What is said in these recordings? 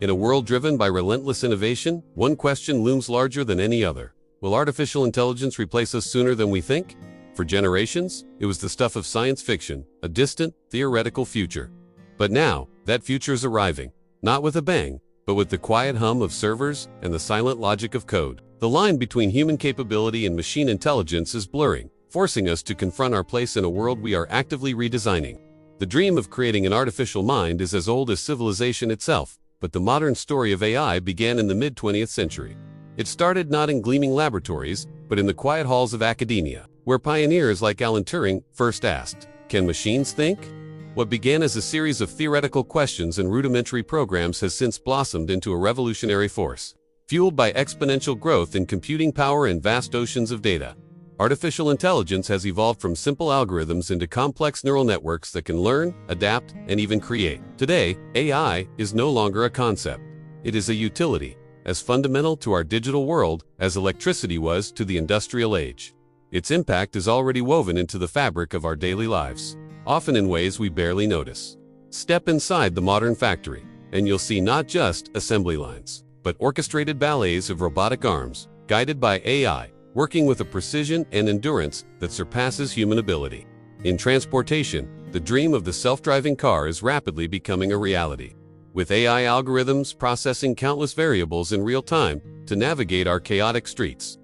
In a world driven by relentless innovation, one question looms larger than any other. Will artificial intelligence replace us sooner than we think? For generations, it was the stuff of science fiction, a distant, theoretical future. But now, that future is arriving, not with a bang, but with the quiet hum of servers and the silent logic of code. The line between human capability and machine intelligence is blurring, forcing us to confront our place in a world we are actively redesigning. The dream of creating an artificial mind is as old as civilization itself, but the modern story of AI began in the mid-20th century. It started not in gleaming laboratories, but in the quiet halls of academia, where pioneers like Alan Turing first asked, "Can machines think?" What began as a series of theoretical questions and rudimentary programs has since blossomed into a revolutionary force. Fueled by exponential growth in computing power and vast oceans of data, artificial intelligence has evolved from simple algorithms into complex neural networks that can learn, adapt, and even create. Today, AI is no longer a concept. It is a utility, as fundamental to our digital world as electricity was to the industrial age. Its impact is already woven into the fabric of our daily lives, often in ways we barely notice. Step inside the modern factory, and you'll see not just assembly lines, but orchestrated ballets of robotic arms, guided by AI, working with a precision and endurance that surpasses human ability. In transportation, the dream of the self-driving car is rapidly becoming a reality, with AI algorithms processing countless variables in real time to navigate our chaotic streets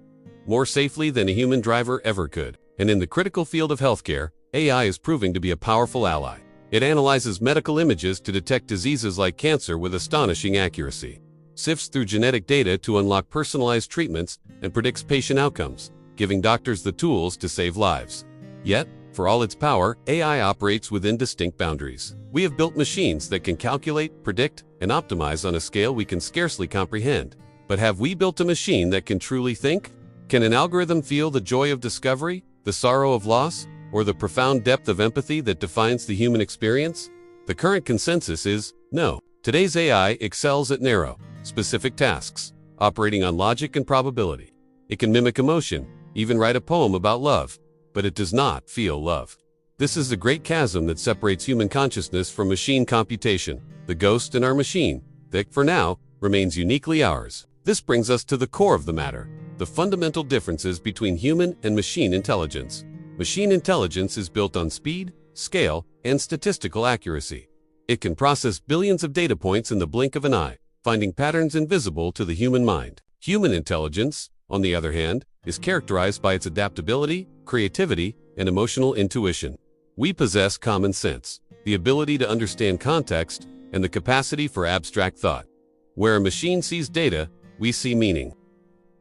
more safely than a human driver ever could. And in the critical field of healthcare, AI is proving to be a powerful ally. It analyzes medical images to detect diseases like cancer with astonishing accuracy, sifts through genetic data to unlock personalized treatments, and predicts patient outcomes, giving doctors the tools to save lives. Yet, for all its power, AI operates within distinct boundaries. We have built machines that can calculate, predict, and optimize on a scale we can scarcely comprehend. But have we built a machine that can truly think? Can an algorithm feel the joy of discovery, the sorrow of loss, or the profound depth of empathy that defines the human experience? The current consensus is no. Today's AI excels at narrow, specific tasks, operating on logic and probability. It can mimic emotion, even write a poem about love, but it does not feel love. This is the great chasm that separates human consciousness from machine computation. The ghost in our machine, that, for now, remains uniquely ours. This brings us to the core of the matter, the fundamental differences between human and machine intelligence. Machine intelligence is built on speed, scale, and statistical accuracy. It can process billions of data points in the blink of an eye, finding patterns invisible to the human mind. Human intelligence, on the other hand, is characterized by its adaptability, creativity, and emotional intuition. We possess common sense, the ability to understand context, and the capacity for abstract thought. Where a machine sees data, we see meaning.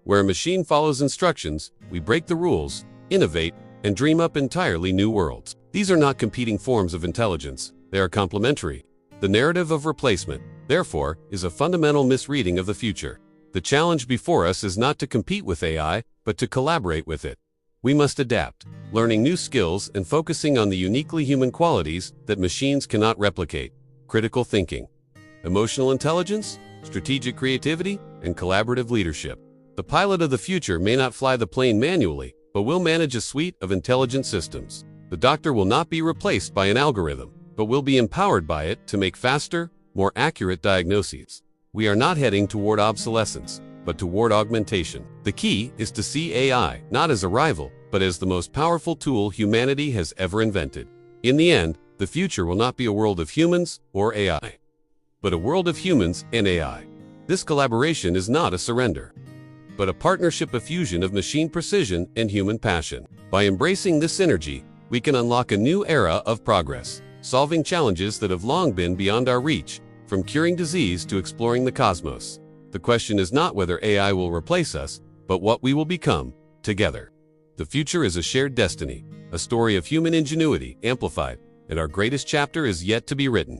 Where a machine follows instructions, we break the rules, innovate, and dream up entirely new worlds. These are not competing forms of intelligence, they are complementary. The narrative of replacement, therefore, is a fundamental misreading of the future. The challenge before us is not to compete with AI, but to collaborate with it. We must adapt, learning new skills and focusing on the uniquely human qualities that machines cannot replicate: critical thinking, emotional intelligence, strategic creativity, and collaborative leadership. The pilot of the future may not fly the plane manually, but will manage a suite of intelligent systems. The doctor will not be replaced by an algorithm, but will be empowered by it to make faster, more accurate diagnoses. We are not heading toward obsolescence, but toward augmentation. The key is to see AI not as a rival, but as the most powerful tool humanity has ever invented. In the end, the future will not be a world of humans or AI, but a world of humans and AI. This collaboration is not a surrender, but a partnership, a fusion of machine precision and human passion. By embracing this synergy, we can unlock a new era of progress, solving challenges that have long been beyond our reach, from curing disease to exploring the cosmos. The question is not whether AI will replace us, but what we will become, together. The future is a shared destiny, a story of human ingenuity amplified, and our greatest chapter is yet to be written.